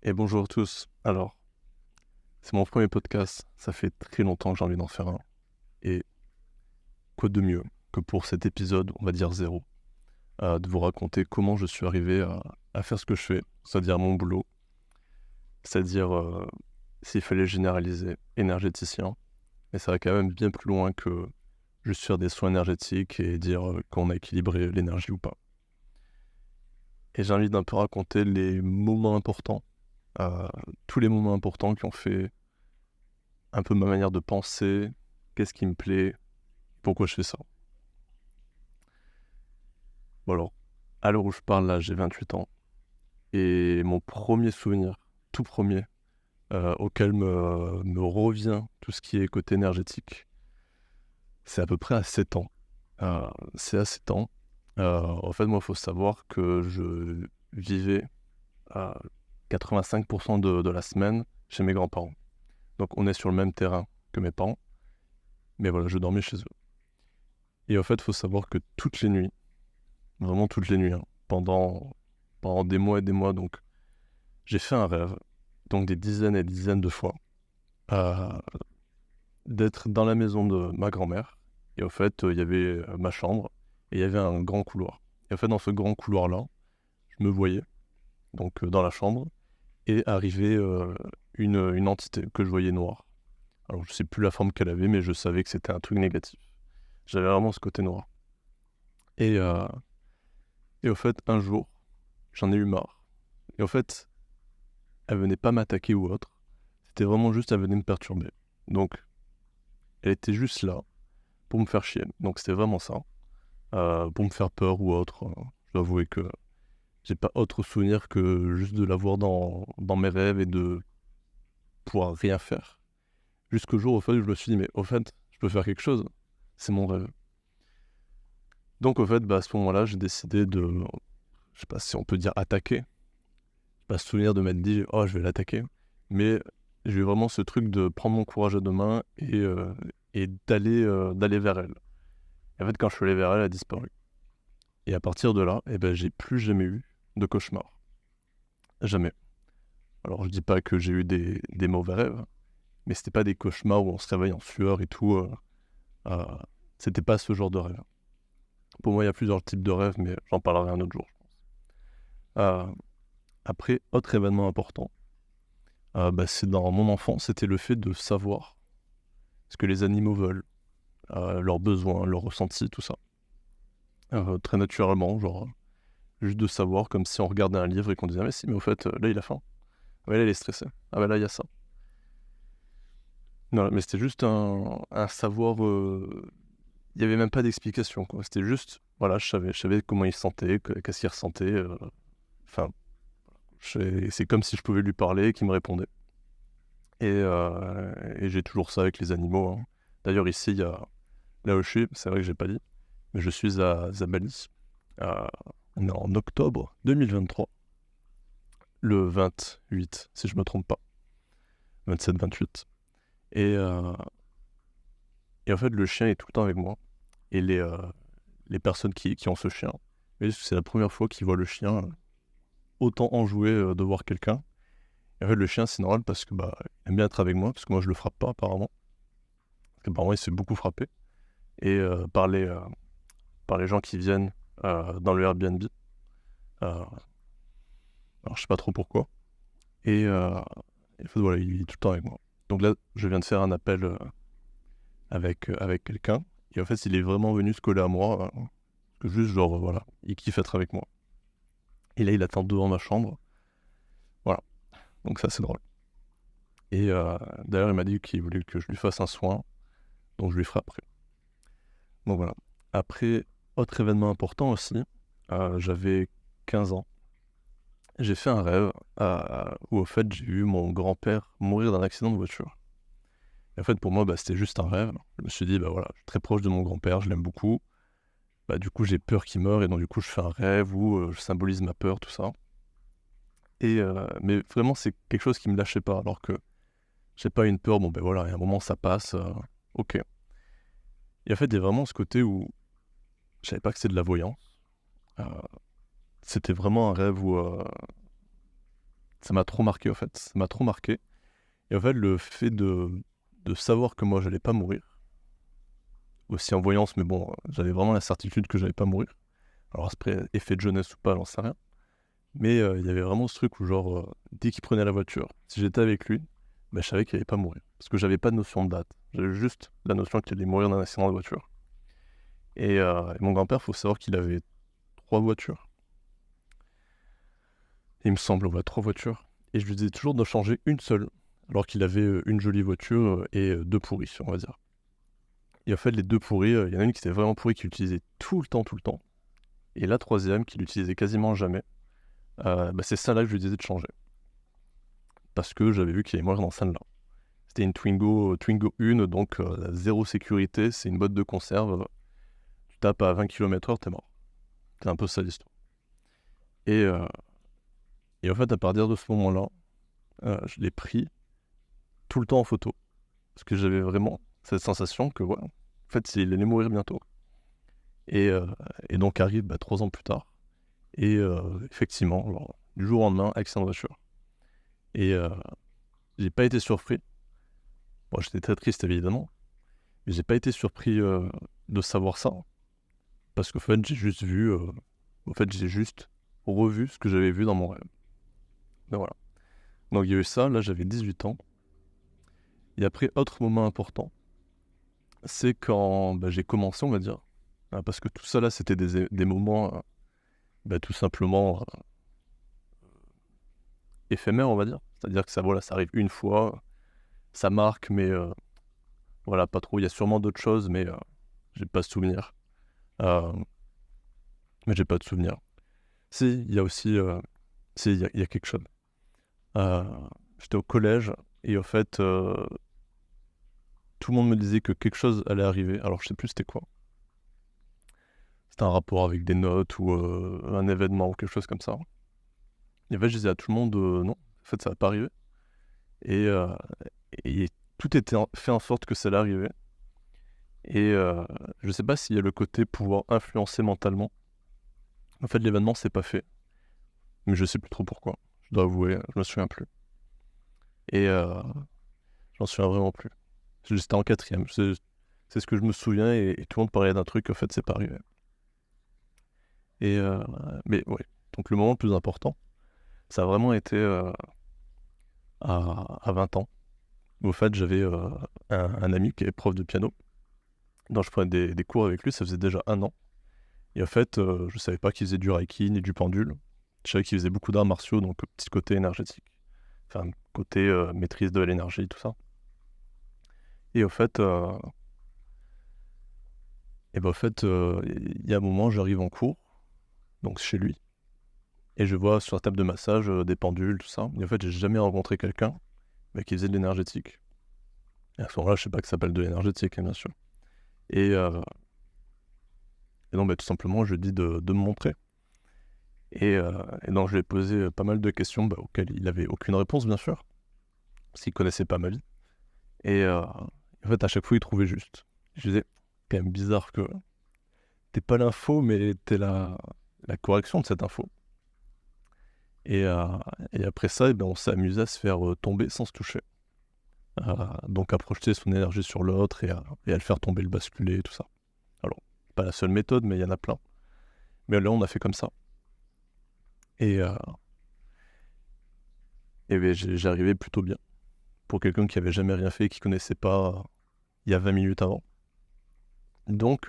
Et bonjour à tous. Alors, c'est mon premier podcast. Ça fait très longtemps que j'ai envie d'en faire un. Et quoi de mieux que pour cet épisode, on va dire zéro, de vous raconter comment je suis arrivé à faire ce que je fais, c'est-à-dire mon boulot, c'est-à-dire s'il fallait généraliser, énergéticien. Mais ça va quand même bien plus loin que juste faire des soins énergétiques et dire qu'on a équilibré l'énergie ou pas. Et j'ai envie d'un peu raconter les moments importants, euh, tous les moments importants qui ont fait un peu ma manière de penser, qu'est-ce qui me plaît, pourquoi je fais ça. Bon alors, à l'heure où je parle là, j'ai 28 ans, et mon premier souvenir, tout premier, auquel me revient tout ce qui est côté énergétique, c'est à peu près à 7 ans. C'est à 7 ans. En fait, moi, il faut savoir que je vivais à 85% de la semaine chez mes grands-parents. Donc on est sur le même terrain que mes parents, mais voilà, je dormais chez eux. Et en fait, il faut savoir que toutes les nuits, vraiment toutes les nuits, hein, pendant des mois et des mois, donc j'ai fait un rêve, donc des dizaines et des dizaines de fois, euh, d'être dans la maison de ma grand-mère. Et en fait, il y avait ma chambre et il y avait un grand couloir. Et en fait, dans ce grand couloir-là, je me voyais, donc dans la chambre, et arriver une entité que je voyais noire. Alors, je sais plus la forme qu'elle avait, mais je savais que c'était un truc négatif. J'avais vraiment ce côté noir. Et, euh, et au fait, un jour, j'en ai eu marre. Et en fait, elle venait pas m'attaquer ou autre. C'était vraiment juste, elle venait me perturber. Donc, elle était juste là pour me faire chier. Donc, c'était vraiment ça. Pour me faire peur ou autre. Je dois avouer que j'ai pas autre souvenir que juste de la voir dans mes rêves et de pouvoir rien faire. Jusqu'au jour, au fait, où je me suis dit, mais au fait, je peux faire quelque chose. C'est mon rêve. Donc, au fait, à ce moment-là, j'ai décidé de, je sais pas si on peut dire attaquer. Pas se souvenir de m'être dit, oh, je vais l'attaquer. Mais j'ai eu vraiment ce truc de prendre mon courage à deux mains et d'aller vers elle. Et en fait, quand je suis allé vers elle, elle a disparu. Et à partir de là, eh ben, j'ai plus jamais eu de cauchemar. Jamais. Alors, je dis pas que j'ai eu des mauvais rêves, mais c'était pas des cauchemars où on se réveille en sueur et tout. Euh, C'était pas ce genre de rêve. Pour moi, il y a plusieurs types de rêves, mais j'en parlerai un autre jour, je pense. Euh, Après, autre événement important, c'est dans mon enfance, c'était le fait de savoir ce que les animaux veulent, leurs besoins, leurs ressentis, tout ça. Très naturellement, genre, juste de savoir, comme si on regardait un livre et qu'on disait, ah, mais si, mais au fait, là, il a faim. Ah, ouais, là, il est stressé. Ah, bah là, il y a ça. Non, mais c'était juste un savoir. Il n'y avait même pas d'explication, quoi. C'était juste, voilà, je savais comment il se sentait, qu'est-ce qu'il ressentait. Enfin, c'est comme si je pouvais lui parler et qu'il me répondait. Et j'ai toujours ça avec les animaux, hein. D'ailleurs, ici, il y a. Là où je suis, c'est vrai que j'ai pas dit, mais je suis à Bali. Euh, on est en octobre 2023, le 28, si je me trompe pas. 27-28. Et, euh, et en fait, le chien est tout le temps avec moi. Et les personnes qui ont ce chien, mais c'est la première fois qu'ils voient le chien autant enjoué de voir quelqu'un. Et en fait, le chien, c'est normal parce que il aime bien être avec moi, parce que moi, je le frappe pas, apparemment. Parce qu'apparemment, il se fait beaucoup frapper. Et par les gens qui viennent dans le Airbnb. Euh, alors, je sais pas trop pourquoi. Et en fait, voilà, il est tout le temps avec moi. Donc là, je viens de faire un appel avec quelqu'un. Et en fait, il est vraiment venu se coller à moi. Que juste, genre, voilà, il kiffe être avec moi. Et là, il attend devant ma chambre. Voilà. Donc ça, c'est drôle. Et d'ailleurs, il m'a dit qu'il voulait que je lui fasse un soin. Donc je lui ferai après. Donc voilà. Après, autre événement important aussi. J'avais 15 ans. J'ai fait un rêve où, au fait, j'ai vu mon grand-père mourir d'un accident de voiture. Et en fait, pour moi, c'était juste un rêve. Je me suis dit, voilà, je suis très proche de mon grand-père, je l'aime beaucoup. Du coup, j'ai peur qu'il meure, et donc du coup, je fais un rêve où je symbolise ma peur, tout ça. Mais vraiment, c'est quelque chose qui me lâchait pas, alors que j'ai pas une peur, bon voilà, il y a un moment, ça passe, ok. Et en fait, il y a vraiment ce côté où je savais pas que c'était de la voyance. Euh, C'était vraiment un rêve où ça m'a trop marqué, en fait. Ça m'a trop marqué. Et en fait, le fait de savoir que moi, j'allais pas mourir, aussi en voyance, mais bon, j'avais vraiment la certitude que j'allais pas mourir. Alors après, effet de jeunesse ou pas, j'en sais rien. Mais il y avait vraiment ce truc où genre, dès qu'il prenait la voiture, si j'étais avec lui, bah, je savais qu'il allait pas mourir. Parce que j'avais pas de notion de date. J'avais juste la notion qu'il allait mourir d'un accident de voiture. Et mon grand-père, faut savoir qu'il avait 3 voitures. Il me semble, ouais, 3 voitures. Et je lui disais toujours de changer une seule, alors qu'il avait une jolie voiture et 2 pourries, on va dire. Et en fait, les 2 pourries, il y en a une qui était vraiment pourrie, qu'il utilisait tout le temps, tout le temps. Et la troisième, qu'il utilisait quasiment jamais, bah, c'est celle-là que je lui disais de changer. Parce que j'avais vu qu'il allait mourir dans celle-là. C'était une Twingo 1, donc zéro sécurité, c'est une boîte de conserve. Tu tapes à 20 km/h, t'es mort. C'est un peu ça l'histoire. Et en fait, à partir de ce moment-là, je l'ai pris tout le temps en photo. Parce que j'avais vraiment cette sensation que, ouais, en fait, il allait mourir bientôt. Et donc arrive 3 ans plus tard. Et effectivement, alors, du jour au lendemain, accident de voiture. Et j'ai pas été surpris. Bon, j'étais très triste évidemment. Mais j'ai pas été surpris de savoir ça. Parce qu'en fait, j'ai juste revu ce que j'avais vu dans mon rêve. Ben voilà. Donc il y a eu ça, là j'avais 18 ans. Et après, autre moment important, c'est quand j'ai commencé, on va dire. Parce que tout ça là, c'était des moments tout simplement éphémères, on va dire. C'est-à-dire que ça, voilà, ça arrive une fois, ça marque, mais voilà, pas trop. Il y a sûrement d'autres choses, mais j'ai pas de souvenir. Euh, mais j'ai pas de souvenir. Si, il y a aussi, si, il y a quelque chose. Euh, J'étais au collège et en fait, tout le monde me disait que quelque chose allait arriver. Alors je sais plus c'était quoi. C'était un rapport avec des notes ou un événement ou quelque chose comme ça. Et en fait, je disais à tout le monde non, en fait, ça va pas arriver. Et, euh, et tout était fait en sorte que ça allait arriver. Et je sais pas s'il y a le côté pouvoir influencer mentalement. En fait, l'événement s'est pas fait, mais je sais plus trop pourquoi. Je dois avouer, je me souviens plus. Et j'en souviens vraiment plus. J'étais en quatrième. C'est ce que je me souviens et tout le monde parlait d'un truc, en fait, c'est pas arrivé. Et mais ouais. Donc le moment le plus important, ça a vraiment été à 20 ans. Au fait, j'avais un ami qui est prof de piano. Donc je prenais des cours avec lui, ça faisait déjà 1 an. Et en fait, je savais pas qu'il faisait du reiki ni du pendule. Je savais qu'il faisait beaucoup d'arts martiaux, donc petit côté énergétique. Enfin, côté maîtrise de l'énergie, tout ça. Et au fait, il y a un moment, j'arrive en cours, donc chez lui, et je vois sur la table de massage des pendules, tout ça. Et en fait, j'ai jamais rencontré quelqu'un qui faisait de l'énergétique. Et à ce moment-là, je sais pas que ça s'appelle de l'énergétique, hein, bien sûr. Et, donc, tout simplement, je lui dis de me montrer. Et donc, je lui ai posé pas mal de questions auxquelles il avait aucune réponse, bien sûr, parce qu'il connaissait pas ma vie. Et en fait, à chaque fois, il trouvait juste. Je disais, quand même bizarre que t'es pas l'info, mais t'es la correction de cette info. Et après ça, on s'est amusé à se faire tomber sans se toucher. Donc à projeter son énergie sur l'autre et à le faire tomber, le basculer, tout ça. Alors, pas la seule méthode, mais il y en a plein. Mais là, on a fait comme ça. Et j'arrivais plutôt bien. Pour quelqu'un qui avait jamais rien fait et qui connaissait pas il y a 20 minutes avant. Donc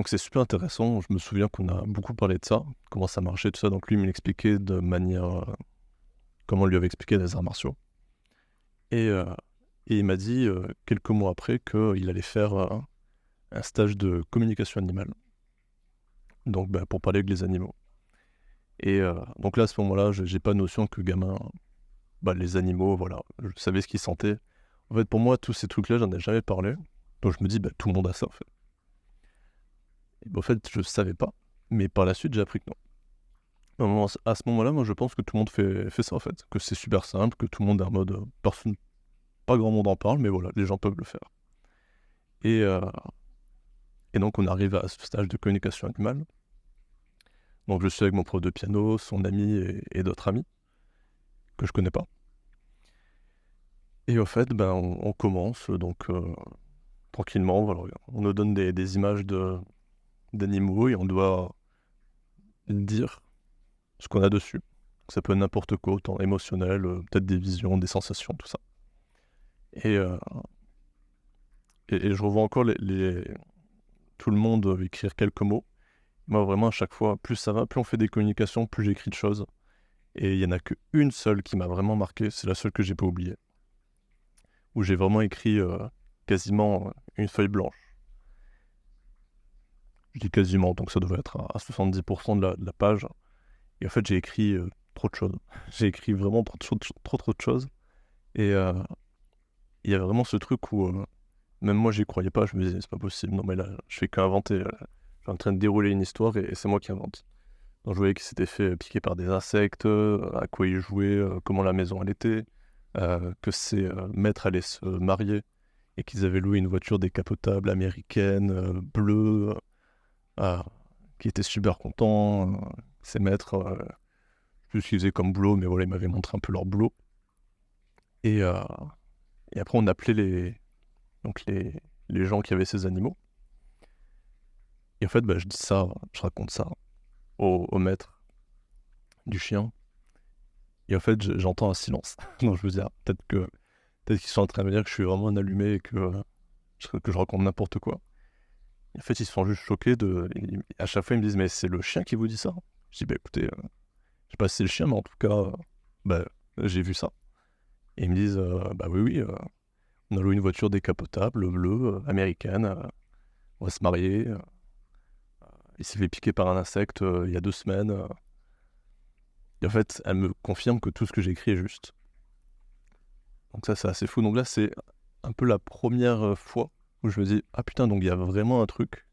c'est super intéressant. Je me souviens qu'on a beaucoup parlé de ça, comment ça marchait, tout ça. Donc lui me l'expliquait de manière... comment on lui avait expliqué les arts martiaux. Et il m'a dit, quelques mois après, qu'il allait faire un stage de communication animale. Donc pour parler avec les animaux. Et donc là, à ce moment-là, j'ai pas notion que gamin, les animaux, voilà, je savais ce qu'ils sentaient. En fait, pour moi, tous ces trucs-là, j'en ai jamais parlé. Donc je me dis, tout le monde a ça, en fait. Et en fait, je savais pas. Mais par la suite, j'ai appris que non. À ce moment-là, moi, je pense que tout le monde fait ça, en fait. Que c'est super simple, que tout le monde est en mode... personne, pas grand monde en parle, mais voilà, les gens peuvent le faire. Et donc, on arrive à ce stage de communication animale. Donc, je suis avec mon prof de piano, son ami et d'autres amis. que je connais pas. Et au fait, ben, on commence donc tranquillement, voilà, on nous donne des images d'animaux et on doit dire ce qu'on a dessus. Ça peut être n'importe quoi, autant émotionnel, peut-être des visions, des sensations, tout ça. Et, et je revois encore tout le monde écrire quelques mots. Moi, vraiment, à chaque fois, plus ça va, plus on fait des communications, plus j'écris de choses. Et il n'y en a qu'une seule qui m'a vraiment marqué, c'est la seule que j'ai pas oubliée. Où j'ai vraiment écrit quasiment une feuille blanche. Je dis quasiment, donc ça devait être à 70% de la page. Et en fait, j'ai écrit trop de choses. J'ai écrit vraiment trop de choses. Et il y avait vraiment ce truc où même moi, j'y croyais pas. Je me disais, c'est pas possible. Non, mais là, je fais qu'inventer. Je suis en train de dérouler une histoire et c'est moi qui invente. Donc, je voyais qu'il s'était fait piquer par des insectes, à quoi il jouait, comment la maison elle était, que ses maîtres allaient se marier et qu'ils avaient loué une voiture décapotable américaine, bleue, qui était super content. Ses maîtres, je sais plus ce qu'ils faisaient comme boulot, mais voilà, ils m'avaient montré un peu leur boulot. Et, et après, on appelait donc les gens qui avaient ces animaux. Et en fait, bah, je dis ça, je raconte ça au maître du chien. Et en fait, j'entends un silence. Donc je me dis, ah, peut-être qu'ils sont en train de me dire que je suis vraiment un allumé et que je raconte n'importe quoi. Et en fait, ils se font juste choqués à chaque fois, ils me disent, mais c'est le chien qui vous dit ça? Je dis, bah écoutez, je sais pas si c'est le chien, mais en tout cas, bah, j'ai vu ça. Et ils me disent, bah oui, on a loué une voiture décapotable, bleue, américaine, on va se marier. Il s'est fait piquer par un insecte il y a 2 semaines. Et en fait, elle me confirme que tout ce que j'ai écrit est juste. Donc ça, c'est assez fou. Donc là, c'est un peu la première fois où je me dis, ah putain, donc il y a vraiment un truc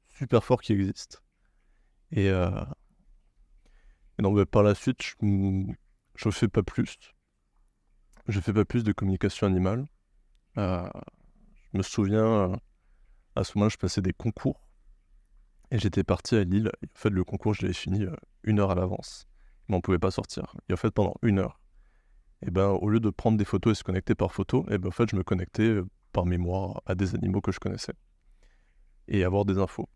super fort qui existe. Et, et donc bah, par la suite, je fais pas plus. Je fais pas plus de communication animale. Je me souviens, à ce moment-là, je passais des concours. Et j'étais parti à Lille. Et en fait, le concours, je l'avais fini 1 heure à l'avance. Mais on pouvait pas sortir. Et en fait, pendant 1 heure, et ben, au lieu de prendre des photos et se connecter par photo, et ben, en fait, je me connectais par mémoire à des animaux que je connaissais. Et avoir des infos.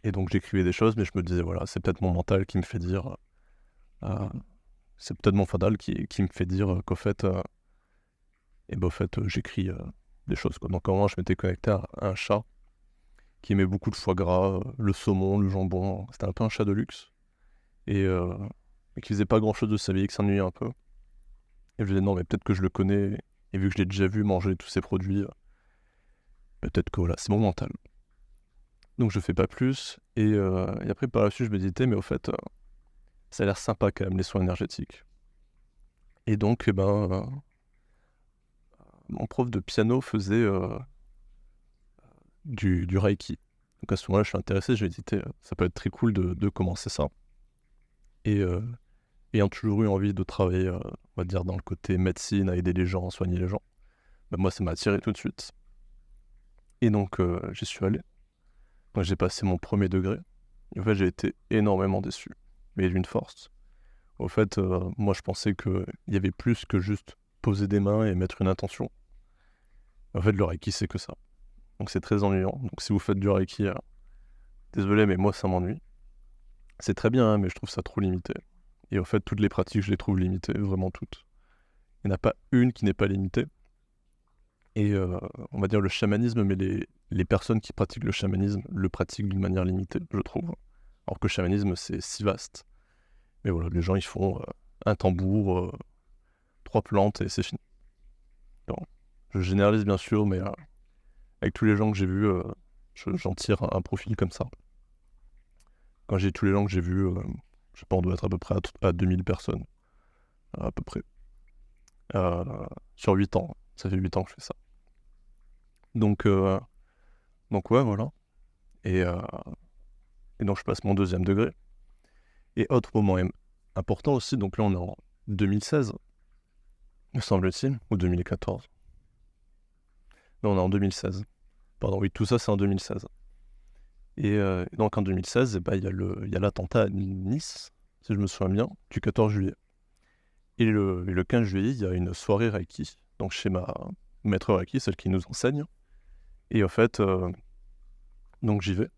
Et donc, j'écrivais des choses, mais je me disais, voilà, c'est peut-être mon mental qui me fait dire... c'est peut-être mon fadal qui me fait dire qu'au fait... et ben, au fait, j'écris des choses, quoi. Donc, à un moment, je m'étais connecté à un chat qui aimait beaucoup le foie gras, le saumon, le jambon. C'était un peu un chat de luxe. Et qui faisait pas grand-chose de sa vie, qui s'ennuyait un peu. Et je me disais, non, mais peut-être que je le connais, et vu que je l'ai déjà vu manger tous ces produits, peut-être que voilà, c'est mon mental. Donc je fais pas plus, et après par la suite je me disais, mais au fait, ça a l'air sympa quand même les soins énergétiques. Et donc, eh ben, mon prof de piano faisait du Reiki. Donc à ce moment-là, je suis intéressé, j'ai dit, ça peut être très cool de commencer ça. Et ayant toujours eu envie de travailler, on va dire, dans le côté médecine, à aider les gens, soigner les gens, ben moi ça m'a attiré tout de suite. Et donc j'y suis allé. Donc j'ai passé mon premier degré. Et en fait, j'ai été énormément déçu, mais d'une force. Au fait, moi je pensais qu'il y avait plus que juste poser des mains et mettre une intention. En fait, le Reiki, c'est que ça. Donc c'est très ennuyant. Donc si vous faites du Reiki, désolé, mais moi ça m'ennuie. C'est très bien, hein, mais je trouve ça trop limité. Et en fait, toutes les pratiques, je les trouve limitées, vraiment toutes. Il n'y en a pas une qui n'est pas limitée. Et on va dire le chamanisme, mais les personnes qui pratiquent le chamanisme le pratiquent d'une manière limitée, je trouve. Alors que le chamanisme, c'est si vaste. Mais voilà, les gens, ils font un tambour, 3 plantes et c'est fini. Bon, je généralise bien sûr, mais avec tous les gens que j'ai vus, j'en tire un profil comme ça. Quand j'ai tous les gens que j'ai vus, je sais pas, on doit être à peu près à 2000 personnes, à peu près. Sur 8 ans, ça fait 8 ans que je fais ça. Donc ouais, voilà. Et donc je passe mon 2e degré. Et autre moment important aussi, donc là on est en 2016, me semble-t-il, ou 2014. Non, on est en 2016. Pardon, oui, tout ça c'est en 2016. Et donc en 2016, il y a l'attentat à Nice, si je me souviens bien, du 14 juillet. Et le 15 juillet, il y a une soirée Reiki, donc chez ma maître Reiki, celle qui nous enseigne. Et en fait, donc j'y vais.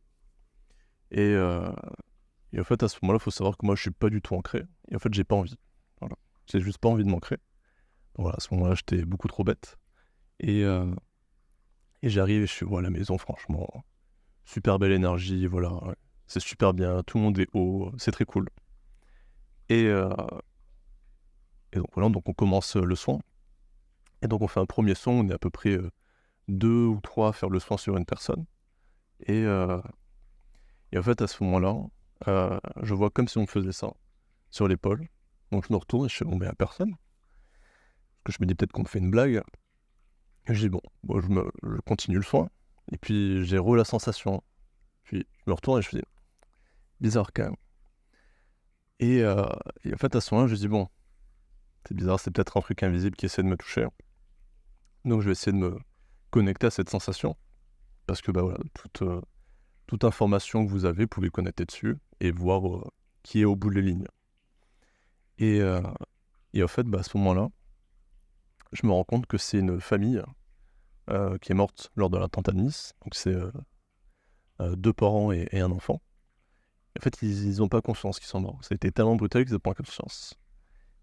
Et, et en fait, à ce moment-là, il faut savoir que moi, je suis pas du tout ancré. Et en fait, j'ai pas envie. Voilà. J'ai juste pas envie de m'ancrer. Donc voilà, à ce moment-là, j'étais beaucoup trop bête. Et, j'arrive et je vois la maison, franchement, super belle énergie, voilà. Ouais. C'est super bien, tout le monde est haut, c'est très cool. Et, donc voilà, donc on commence le soin. Et donc on fait un premier soin, on est à peu près 2 ou 3 à faire le soin sur une personne. Et, en fait, à ce moment-là, je vois comme si on me faisait ça sur l'épaule. Donc je me retourne et je fais bon, mais à personne. Parce que je me dis peut-être qu'on me fait une blague. Et je dis bon, je continue le soin. Et puis j'ai la sensation. Puis je me retourne et je me dis bizarre quand même. Et, en fait, à ce moment-là, je me dis bon, c'est bizarre, c'est peut-être un truc invisible qui essaie de me toucher. Donc je vais essayer de me connecter à cette sensation. Parce que bah voilà, toute information que vous avez, vous pouvez connecter dessus et voir qui est au bout de les lignes. Et, en fait, bah, à ce moment-là, je me rends compte que c'est une famille qui est morte lors de l'attentat de Nice. Donc c'est 2 parents et un enfant. En fait, ils ont pas conscience qu'ils sont morts. Ça a été tellement brutal qu'ils n'ont pas conscience.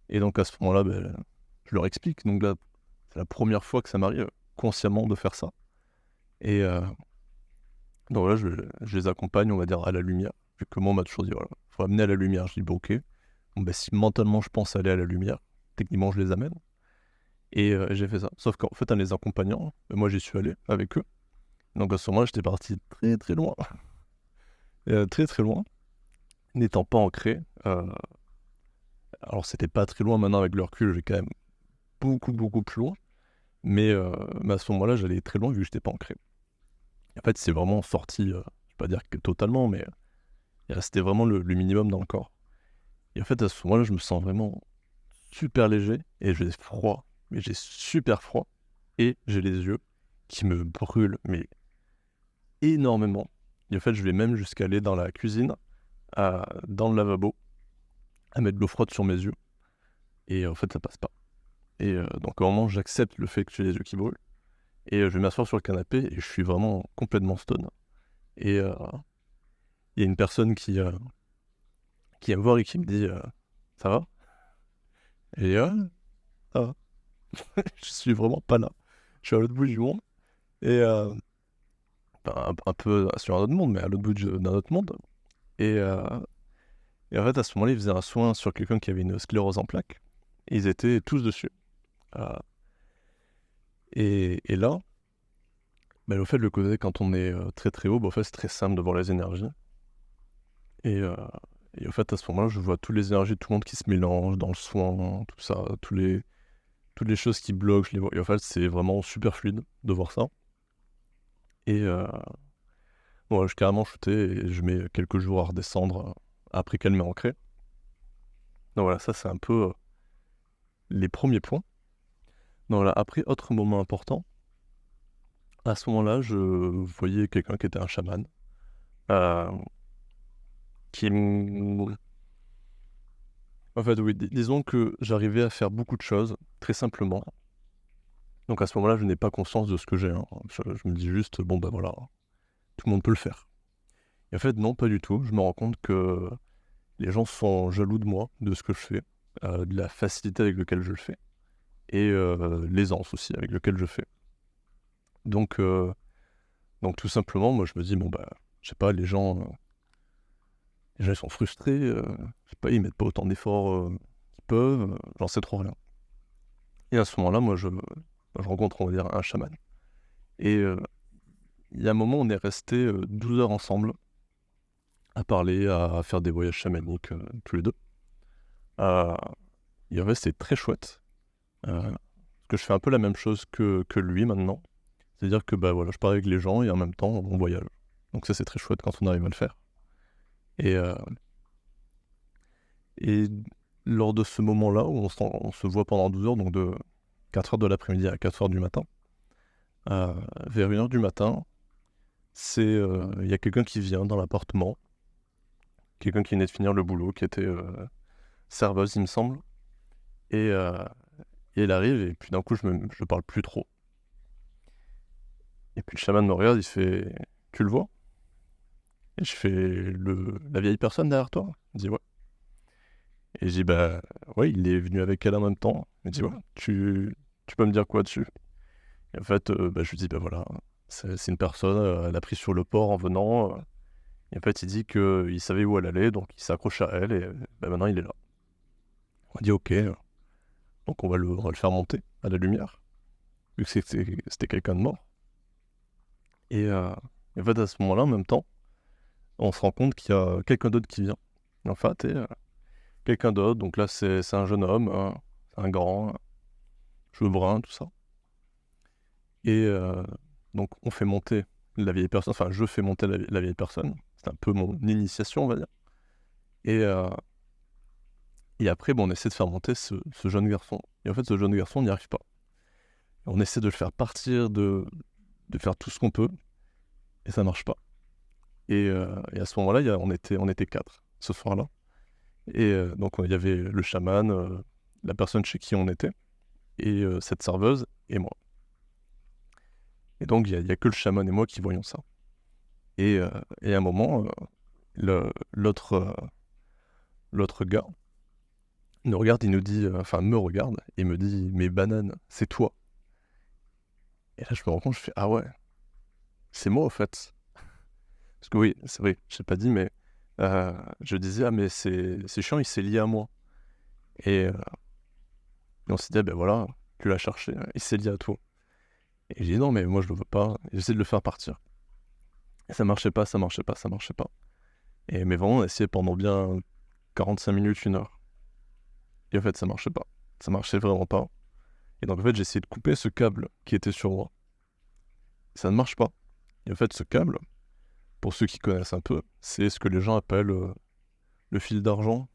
Et donc à ce moment-là, je leur explique. Donc là, c'est la première fois que ça m'arrive consciemment de faire ça. Et donc là, je les accompagne, on va dire, à la lumière. Vu que moi, on m'a toujours dit, voilà, faut amener à la lumière. Je dis, bah ok. Bon, bah, si mentalement je pense aller à la lumière, techniquement, je les amène. Et j'ai fait ça. Sauf qu'en fait, en les accompagnant, moi, j'y suis allé avec eux. Donc à ce moment-là, j'étais parti très très loin. Très très loin. N'étant pas ancré. Alors, c'était pas très loin maintenant avec le recul, je vais quand même beaucoup beaucoup plus loin. Mais à ce moment-là, j'allais très loin vu que j'étais pas ancré. En fait, c'est vraiment sorti, je vais pas dire que totalement, mais il restait vraiment le minimum dans le corps. Et en fait, à ce moment-là, je me sens vraiment super léger et j'ai froid, mais j'ai super froid et j'ai les yeux qui me brûlent, mais énormément. Et en fait, je vais même jusqu'à aller dans la cuisine, dans le lavabo, à mettre de l'eau froide sur mes yeux. Et en fait, ça passe pas. Et donc, à un moment, j'accepte le fait que j'ai les yeux qui brûlent. Et je vais m'asseoir sur le canapé et je suis vraiment complètement stone. Et il y a une personne qui vient me voir et qui me dit ça va? Et ça va. Je suis vraiment pas là. Je suis à l'autre bout du monde. Et un peu sur un autre monde, mais à l'autre bout d'un autre monde. Et, en fait, à ce moment-là, ils faisaient un soin sur quelqu'un qui avait une sclérose en plaques. Et ils étaient tous dessus. Euh, et là, le fait de le causer quand on est très très haut, en fait, c'est très simple de voir les énergies. Et en fait, à ce moment-là, je vois toutes les énergies de tout le monde qui se mélangent dans le soin, tout ça, toutes les choses qui bloquent, je les vois. Et en fait, c'est vraiment super fluide de voir ça. Et bon, je suis carrément shooté et je mets quelques jours à redescendre après qu'elle m'ait ancré. Donc voilà, ça c'est un peu les premiers points. Donc voilà, après, autre moment important, à ce moment-là, je voyais quelqu'un qui était un chaman, euh, qui... En fait, oui, disons que j'arrivais à faire beaucoup de choses, très simplement. Donc à ce moment-là, je n'ai pas conscience de ce que j'ai. Hein. Je me dis juste, bon ben voilà, tout le monde peut le faire. Et en fait, non, pas du tout. Je me rends compte que les gens sont jaloux de moi, de ce que je fais, de la facilité avec laquelle je le fais, et l'aisance aussi avec laquelle je fais. Donc tout simplement, moi je me dis, bon bah, je sais pas, les gens ils sont frustrés, je sais pas, ils mettent pas autant d'efforts qu'ils peuvent, j'en sais trop rien. Et à ce moment-là, moi je rencontre, on va dire, un chaman. Et il y a un moment, on est resté 12 heures ensemble, à parler, à faire des voyages chamaniques, tous les deux. Et en fait, c'est très chouette. Parce que je fais un peu la même chose que lui maintenant. C'est-à-dire que bah voilà, je parle avec les gens et en même temps, on voyage. Donc ça, c'est très chouette quand on arrive à le faire. Et, et lors de ce moment-là, où on se voit pendant 12 heures, donc de 4 heures de l'après-midi à 4 heures du matin, vers 1 heure du matin, il y a quelqu'un qui vient dans l'appartement, quelqu'un qui venait de finir le boulot, qui était serveuse, il me semble. Et, et il arrive, et puis d'un coup, je parle plus trop. Et puis le chaman me regarde, il fait: «Tu le vois?» Et je fais: La vieille personne derrière toi?» Il dit: «Ouais». Et je dis: «Bah, ouais, il est venu avec elle en même temps». Il me dit: «Ouais, tu peux me dire quoi dessus?» Et en fait, bah, je lui dis: «Bah, voilà, c'est une personne, elle a pris sur le port en venant, et en fait, il dit qu'il savait où elle allait, donc il s'accroche à elle, et bah, maintenant il est là». On dit: «OK, donc on va le faire monter à la lumière, vu que c'était quelqu'un de mort». Et en fait, à ce moment-là, en même temps, on se rend compte qu'il y a quelqu'un d'autre qui vient. En fait, quelqu'un d'autre, donc là, c'est un jeune homme, un grand, cheveux bruns, tout ça. Et donc on fait monter la vieille personne, enfin je fais monter la vieille personne. C'est un peu mon initiation, on va dire. Et après, bon, on essaie de faire monter ce jeune garçon. Et en fait, ce jeune garçon n'y arrive pas. On essaie de le faire partir, de faire tout ce qu'on peut, et ça marche pas. Et à ce moment-là, on était 4 ce soir-là. Et donc il y avait le chaman, la personne chez qui on était, et cette serveuse et moi. Et donc il y a que le chaman et moi qui voyons ça. Et à un moment, l'autre gars nous regarde, il nous dit, enfin me regarde et me dit: «Mais banane, c'est toi». Et là je me rends compte, je fais: «Ah ouais, c'est moi, au fait». Parce que oui, c'est vrai, j'ai pas dit, mais je disais: «Ah mais c'est chiant, il s'est lié à moi». Et on s'est dit: «Ah ben voilà, tu l'as cherché, il s'est lié à toi». Et j'ai dit: «Non mais moi je le veux pas». Et j'essaie de le faire partir. Et ça marchait pas, ça marchait pas, ça marchait pas. Et mais vraiment on a essayé pendant bien 45 minutes, 1 heure. Et en fait ça marchait pas. Ça marchait vraiment pas. Et donc en fait j'ai essayé de couper ce câble qui était sur moi. Ça ne marche pas. Et en fait ce câble, pour ceux qui connaissent un peu, c'est ce que les gens appellent, le fil d'argent.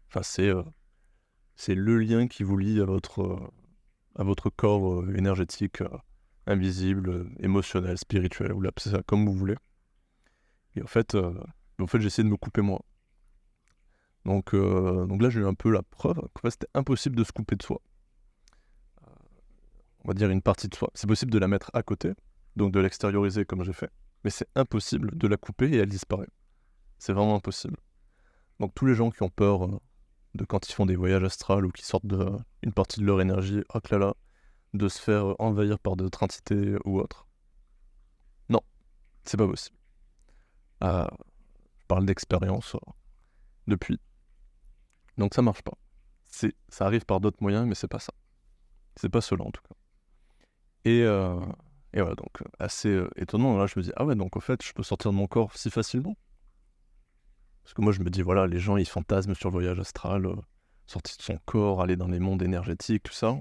Enfin c'est le lien qui vous lie à votre corps, énergétique, invisible, émotionnel, spirituel, vous l'appelez ça comme vous voulez. Et en fait j'ai essayé de me couper moi. Donc là j'ai eu un peu la preuve qu'en fait c'était impossible de se couper de soi. On va dire une partie de soi. C'est possible de la mettre à côté, donc de l'extérioriser comme j'ai fait, mais c'est impossible de la couper et elle disparaît. C'est vraiment impossible. Donc tous les gens qui ont peur, de quand ils font des voyages astrales ou qui sortent une partie de leur énergie, oh là là, de se faire, envahir par d'autres entités ou autres. Non, c'est pas possible. Je parle d'expérience, depuis. Donc ça marche pas. Ça arrive par d'autres moyens, mais c'est pas ça. C'est pas cela en tout cas. Et voilà, donc assez, étonnant. Là je me dis: «Ah ouais, donc au fait je peux sortir de mon corps si facilement?» Parce que moi je me dis, voilà, les gens ils fantasment sur le voyage astral, sortir de son corps, aller dans les mondes énergétiques, tout ça.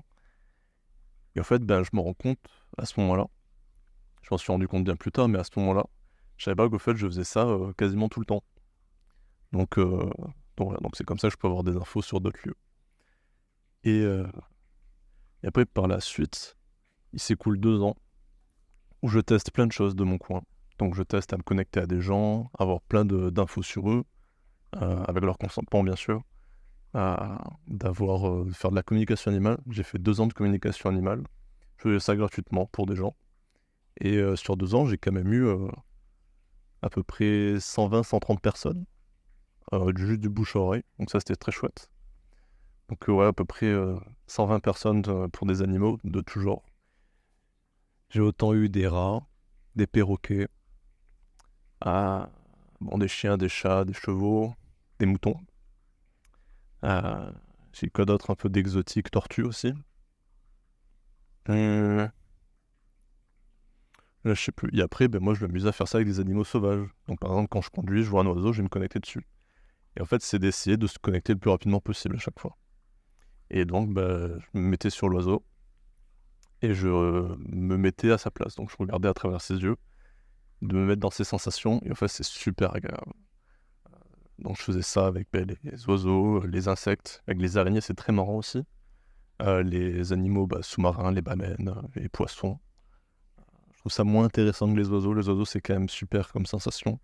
Et en fait, ben, je me rends compte à ce moment-là, je m'en suis rendu compte bien plus tard, mais à ce moment-là, je savais pas qu'au fait je faisais ça, quasiment tout le temps. Donc heu, donc voilà, donc c'est comme ça que je peux avoir des infos sur d'autres lieux. Et et après par la suite, il s'écoule 2 ans où je teste plein de choses de mon coin. Donc je teste à me connecter à des gens, avoir plein d'infos sur eux, avec leur consentement bien sûr. Faire de la communication animale. J'ai fait 2 ans de communication animale. Je faisais ça gratuitement pour des gens. Et sur 2 ans, j'ai quand même eu, à peu près 120-130 personnes, juste du bouche à oreille, donc ça, c'était très chouette. Donc ouais, à peu près, 120 personnes, pour des animaux de tout genre. J'ai autant eu des rats, des perroquets, ah, bon, des chiens, des chats, des chevaux, des moutons. J'ai eu quoi d'autre? Un peu d'exotique, tortues aussi. Heu Là, je sais plus. Et après, ben, moi, je m'amuse à faire ça avec des animaux sauvages. Donc, par exemple, quand je conduis, je vois un oiseau, je vais me connecter dessus. Et en fait, c'est d'essayer de se connecter le plus rapidement possible à chaque fois. Et donc, bah, je me mettais sur l'oiseau et je me mettais à sa place. Donc, je regardais à travers ses yeux, de me mettre dans ses sensations. Et en fait, c'est super agréable. Donc, je faisais ça avec les oiseaux, les insectes. Avec les araignées, c'est très marrant aussi. Les animaux, bah, sous-marins, les baleines, les poissons. Je trouve ça moins intéressant que les oiseaux. Les oiseaux, c'est quand même super comme sensation.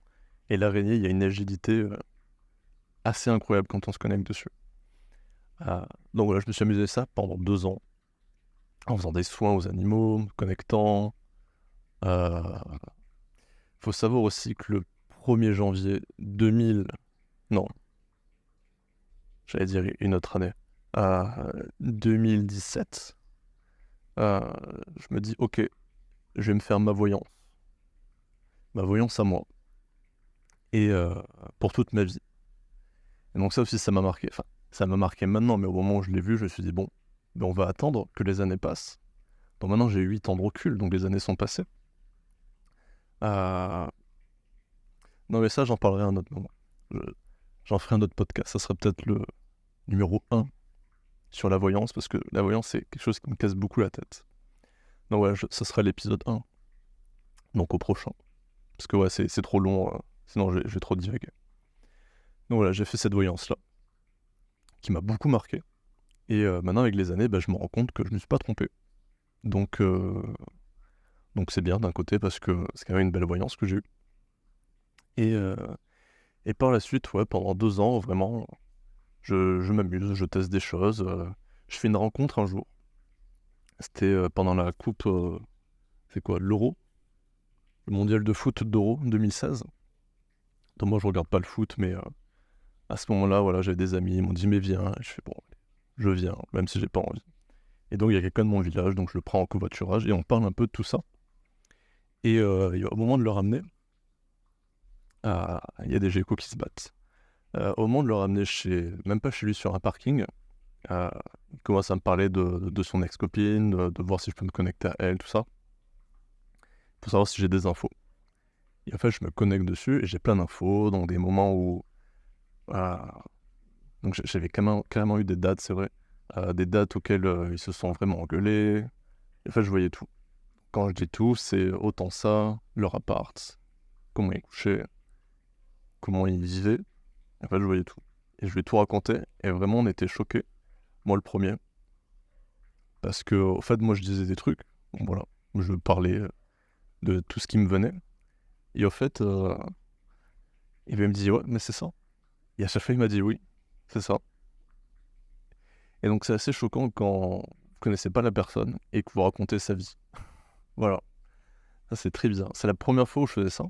Et l'araignée, il y a une agilité, assez incroyable quand on se connecte dessus. Donc voilà, je me suis amusé ça pendant 2 ans, en faisant des soins aux animaux, me connectant. Euh, Faut savoir aussi que le 1er janvier 2000, non, j'allais dire une autre année, 2017, je me dis, ok, je vais me faire ma voyance à moi, et pour toute ma vie. Et donc ça aussi, ça m'a marqué. Enfin, ça m'a marqué maintenant, mais au moment où je l'ai vu, je me suis dit, bon, ben on va attendre que les années passent. Donc maintenant, j'ai 8 ans de recul, donc les années sont passées. Euh, Non, mais ça, j'en parlerai à un autre moment. Je- J'en ferai un autre podcast. Ça sera peut-être le numéro 1 sur la voyance, parce que la voyance, c'est quelque chose qui me casse beaucoup la tête. Donc ouais, ça sera l'épisode 1, donc au prochain. Parce que ouais, c'est trop long, sinon je vais trop divaguer. Donc voilà, j'ai fait cette voyance-là, qui m'a beaucoup marqué. Et maintenant, avec les années, bah, je me rends compte que je ne me suis pas trompé. Donc, donc c'est bien d'un côté, parce que c'est quand même une belle voyance que j'ai eue. Et, euh, et par la suite, ouais, pendant 2 ans, vraiment, je m'amuse, je teste des choses. Je fais une rencontre un jour. C'était pendant la coupe, c'est quoi, l'Euro, le mondial de foot d'Euro 2016. Donc moi, je regarde pas le foot, mais à ce moment-là, voilà, j'avais des amis, ils m'ont dit, mais viens. Et je fais, bon, je viens, même si j'ai pas envie. Et donc, il y a quelqu'un de mon village, donc je le prends en covoiturage et on parle un peu de tout ça. Et au moment de le ramener, il y a des geckos qui se battent. Au moment de le ramener même pas chez lui, sur un parking, il commence à me parler de son ex-copine, de voir si je peux me connecter à elle, tout ça, pour savoir si j'ai des infos. Et en fait, je me connecte dessus et j'ai plein d'infos, donc des moments où... euh, donc j'avais carrément eu des dates, c'est vrai, des dates auxquelles ils se sont vraiment engueulés. Et en fait, je voyais tout. Quand je dis tout, c'est autant ça, leur appart, comment ils couchaient, comment ils vivaient. En fait, je voyais tout. Et je lui ai tout raconté, et vraiment, on était choqués. Moi, le premier. Parce que, au fait, moi, je disais des trucs. Bon, voilà. Je parlais de tout ce qui me venait. Et au fait, il me dit, ouais, mais c'est ça. Et à chaque fois, il m'a dit, oui, c'est ça. Et donc, c'est assez choquant quand vous connaissez pas la personne et que vous racontez sa vie. Voilà. Ça, c'est très bizarre. C'est la première fois où je faisais ça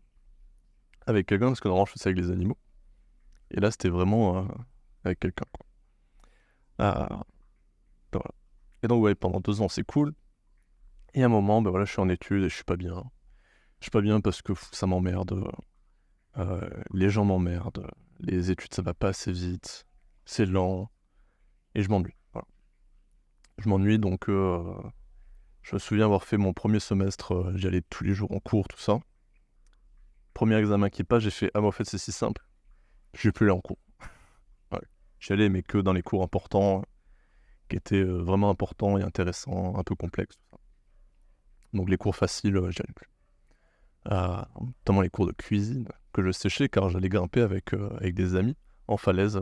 avec quelqu'un, parce que normalement, je fais ça avec les animaux. Et là, c'était vraiment avec quelqu'un, quoi. Ah, voilà. Et donc, ouais, pendant 2 ans, c'est cool. Et à un moment, ben voilà, je suis en études et je suis pas bien. Je suis pas bien parce que ça m'emmerde. Les gens m'emmerdent. Les études, ça va pas assez vite. C'est lent. Et je m'ennuie. Voilà. Je m'ennuie, donc je me souviens avoir fait mon premier semestre. J'y allais tous les jours en cours, tout ça. Premier examen qui passe, j'ai fait, ah, mais en fait, c'est si simple. Je vais plus aller en cours. Ouais. J'y allais, mais que dans les cours importants, qui étaient vraiment importants et intéressants, un peu complexes, tout ça. Donc les cours faciles, j'y allais plus. Notamment les cours de cuisine que je séchais, car j'allais grimper avec des amis en falaise.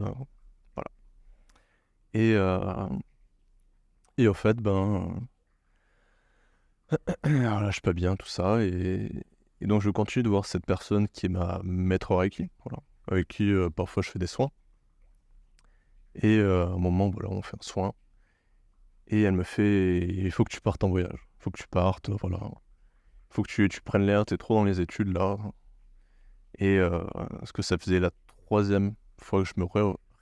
Voilà. Et, et au fait, ben, alors là, je suis pas bien, tout ça. Et donc je continue de voir cette personne qui est ma maître Reiki, voilà, avec qui parfois je fais des soins. Et à un moment, voilà, on fait un soin. Et elle me fait, il faut que tu partes en voyage. Il faut que tu partes, voilà. Il faut que tu prennes l'air, t'es trop dans les études là. Et parce que ça faisait la 3e fois que je me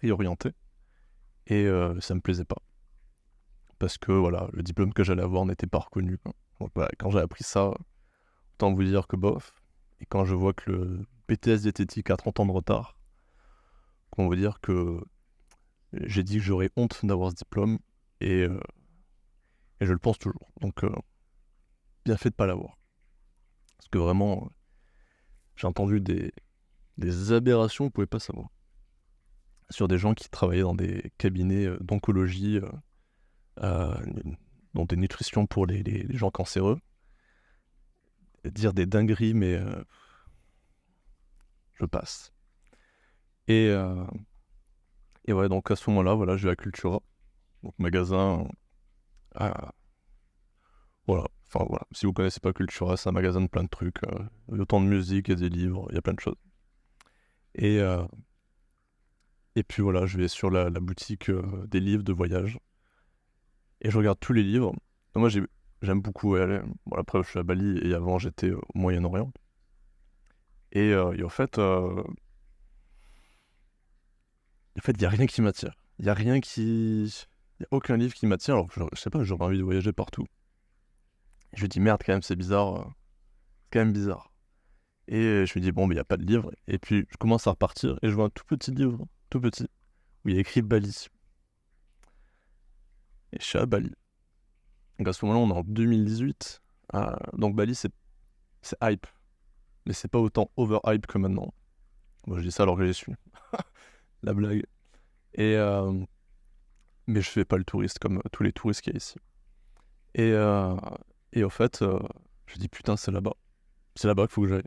réorientais. Et ça me plaisait pas. Parce que voilà, le diplôme que j'allais avoir n'était pas reconnu, quoi. Donc voilà, quand j'ai appris ça, autant vous dire que bof. Et quand je vois que le BTS diététique a 30 ans de retard, on va dire que j'ai dit que j'aurais honte d'avoir ce diplôme. Et, euh, et je le pense toujours. Donc bien fait de pas l'avoir. Parce que vraiment, j'ai entendu des aberrations, vous pouvez pas savoir. Sur des gens qui travaillaient dans des cabinets d'oncologie, euh, dans des nutritions pour les gens cancéreux. Dire des dingueries, mais je passe. Et, euh, et ouais, donc à ce moment-là, voilà, je vais à Cultura, donc magasin. Voilà, enfin voilà. Si vous connaissez pas Cultura, c'est un magasin de plein de trucs. Autant de musique et des livres, il y a plein de choses. Et Et puis voilà, je vais sur la boutique des livres de voyage. Et je regarde tous les livres. Moi, j'aime beaucoup y aller. Bon, après, je suis à Bali et avant, j'étais au Moyen-Orient. Et en fait, il n'y a rien qui m'attire. Il n'y a rien qui... Il n'y a aucun livre qui m'attire. Alors, je sais pas, j'aurais envie de voyager partout. Et je me dis, merde, quand même, c'est bizarre. C'est quand même bizarre. Et je me dis, bon, mais il n'y a pas de livre. Et puis, je commence à repartir et je vois un tout petit livre, tout petit, où il y a écrit Bali. Et je suis à Bali. Donc, à ce moment-là, on est en 2018. Donc, Bali, c'est hype. Mais c'est pas autant overhype que maintenant. Moi, je dis ça alors que j'y suis. La blague. Et, mais je fais pas le touriste comme tous les touristes qu'il y a ici. Et, et au fait, je dis putain, c'est là-bas. C'est là-bas qu'il faut que j'aille.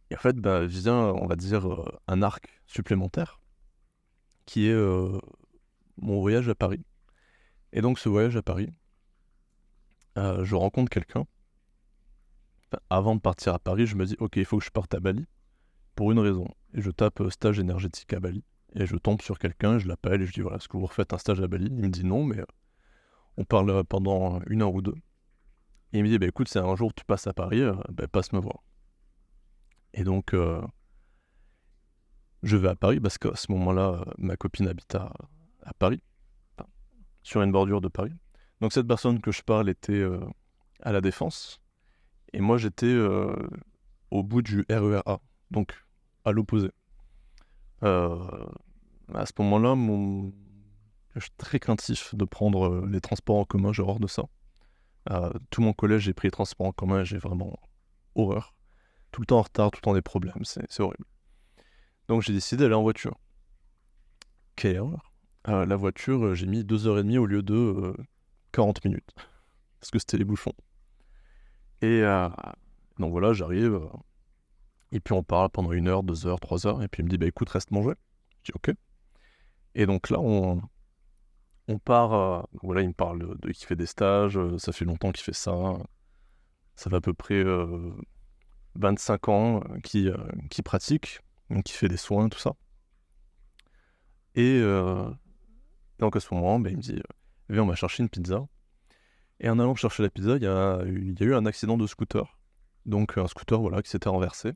Et en fait, bah, vient, on va dire, un arc supplémentaire qui est mon voyage à Paris. Et donc, ce voyage à Paris, je rencontre quelqu'un. Enfin, avant de partir à Paris, je me dis, ok, il faut que je parte à Bali pour une raison. Et je tape stage énergétique à Bali. Et je tombe sur quelqu'un, je l'appelle et je dis, voilà, est-ce que vous refaites un stage à Bali? Il me dit non, mais on parle pendant 1 heure ou 2. Et il me dit, bah écoute, si un jour tu passes à Paris, bah, passe me voir. Et donc, je vais à Paris parce qu'à ce moment-là, ma copine habite à Paris, enfin, sur une bordure de Paris. Donc cette personne que je parle était à La Défense. Et moi, j'étais au bout du RER A, donc à l'opposé. À ce moment-là, je suis très craintif de prendre les transports en commun, j'ai horreur de ça. Tout mon collège, j'ai pris les transports en commun et j'ai vraiment horreur. Tout le temps en retard, tout le temps des problèmes, c'est horrible. Donc j'ai décidé d'aller en voiture. Quelle erreur. La voiture, j'ai mis 2h30 au lieu de 40 minutes. Parce que c'était les bouchons. Et donc voilà, j'arrive. Et puis on parle pendant 1 heure, 2 heures, 3 heures. Et puis il me dit, bah écoute, reste manger. Je dis, ok. Et donc là, on part. Voilà, il me parle de qu'il fait des stages. Ça fait longtemps qu'il fait ça. Ça fait à peu près 25 ans qu'il pratique. Donc il fait des soins, tout ça. Et donc à ce moment, bah, il me dit, viens, on va chercher une pizza. Et en allant chercher la pizza, il y a eu un accident de scooter. Donc un scooter, voilà, qui s'était renversé.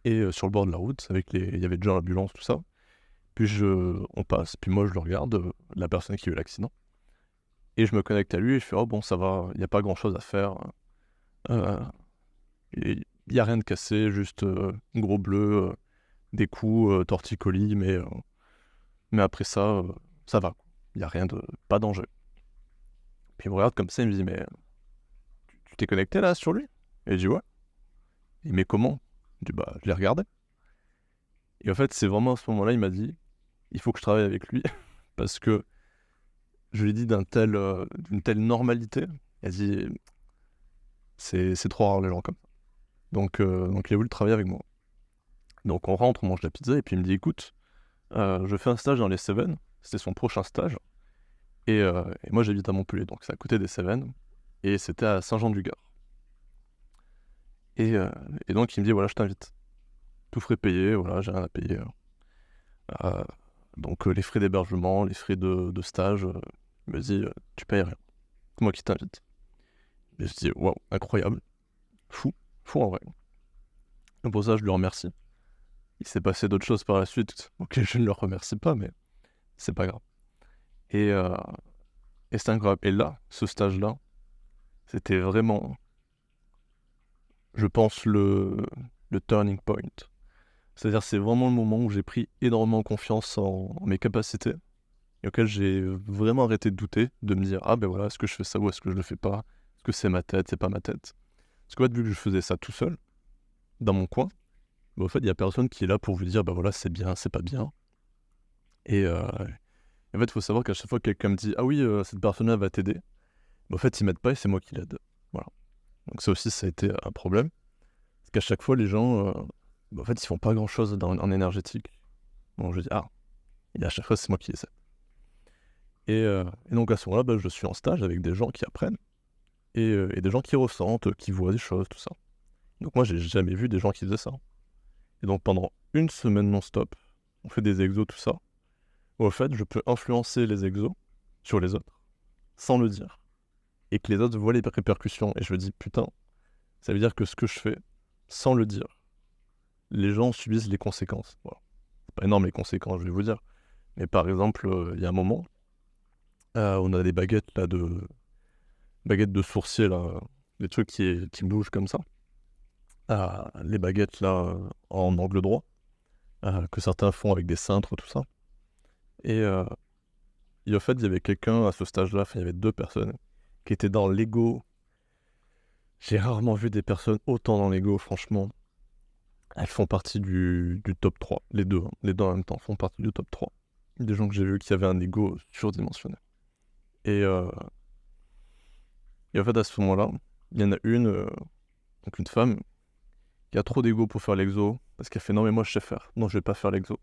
Et sur le bord de la route, il y avait déjà l'ambulance, tout ça. Puis on passe, puis moi je le regarde, la personne qui a eu l'accident. Et je me connecte à lui et je fais, oh bon, ça va, il n'y a pas grand chose à faire. Il n'y a rien de cassé, juste gros bleu, des coups, torticolis, mais après ça, ça va. Il n'y a rien de... pas danger. Puis il me regarde comme ça, il me dit, mais tu t'es connecté là sur lui? Et je dis, ouais. Il dit, mais comment? Je dis, bah, je l'ai regardé. Et en fait, c'est vraiment à ce moment-là, il m'a dit, il faut que je travaille avec lui, parce que je lui ai dit d'une telle normalité. Il a dit, c'est trop rare les gens comme ça. Donc il a voulu travailler avec moi. Donc on rentre, on mange la pizza, et puis il me dit, écoute, je fais un stage dans les Cévennes, c'était son prochain stage, et moi j'habite à Montpellier, donc c'est à côté des Cévennes, et c'était à Saint-Jean-du-Gard. Et donc il me dit, voilà, je t'invite. Tout frais payé, voilà, j'ai rien à payer. Donc les frais d'hébergement, les frais de stage, il me dit, tu payes rien, c'est moi qui t'invite. Et je dis, waouh, incroyable, fou en vrai. Et pour ça, je lui remercie. Il s'est passé d'autres choses par la suite, auxquelles je ne le remercie pas, mais c'est pas grave. Et c'est incroyable. Et là, ce stage-là, c'était vraiment, je pense, le turning point. C'est-à-dire, c'est vraiment le moment où j'ai pris énormément confiance en mes capacités, et auquel j'ai vraiment arrêté de douter, de me dire, ah ben voilà, est-ce que je fais ça ou est-ce que je le fais pas? Est-ce que c'est ma tête, c'est pas ma tête? Parce qu'en fait, vu que je faisais ça tout seul, dans mon coin, bah, en fait, il y a personne qui est là pour vous dire, bah voilà, c'est bien, c'est pas bien. Et en fait, il faut savoir qu'à chaque fois que quelqu'un me dit, ah oui, cette personne-là va t'aider, bah, en fait, ils m'aident pas et c'est moi qui l'aide. Voilà. Donc ça aussi, ça a été un problème. Parce qu'à chaque fois, les gens, bah, en fait, ils font pas grand-chose en énergétique. Donc je dis, ah, et à chaque fois, c'est moi qui les aide. Et donc à ce moment-là, bah, je suis en stage avec des gens qui apprennent et des gens qui ressentent, qui voient des choses, tout ça. Donc moi, j'ai jamais vu des gens qui faisaient ça. Et donc pendant une semaine non-stop, on fait des exos, tout ça, où au fait, je peux influencer les exos sur les autres, sans le dire. Et que les autres voient les répercussions. Et je me dis, putain, ça veut dire que ce que je fais, sans le dire, les gens subissent les conséquences. Voilà. C'est pas énorme les conséquences, je vais vous dire. Mais par exemple, il y a un moment, on a des baguettes là baguettes de sourcier là, des trucs qui bougent comme ça. Les baguettes là en angle droit, que certains font avec des cintres, tout ça. Et en fait, il y avait quelqu'un à ce stage-là, enfin, il y avait 2 personnes qui étaient dans l'ego. J'ai rarement vu des personnes autant dans l'ego, franchement. Elles font partie du top 3, les deux, hein, les deux en même temps font partie du top 3. Des gens que j'ai vus qui avaient un ego surdimensionné. Et en fait, à ce moment-là, il y en a donc une femme, qui a trop d'ego pour faire l'exo, parce qu'elle fait: «Non mais moi je sais faire, non je vais pas faire l'exo».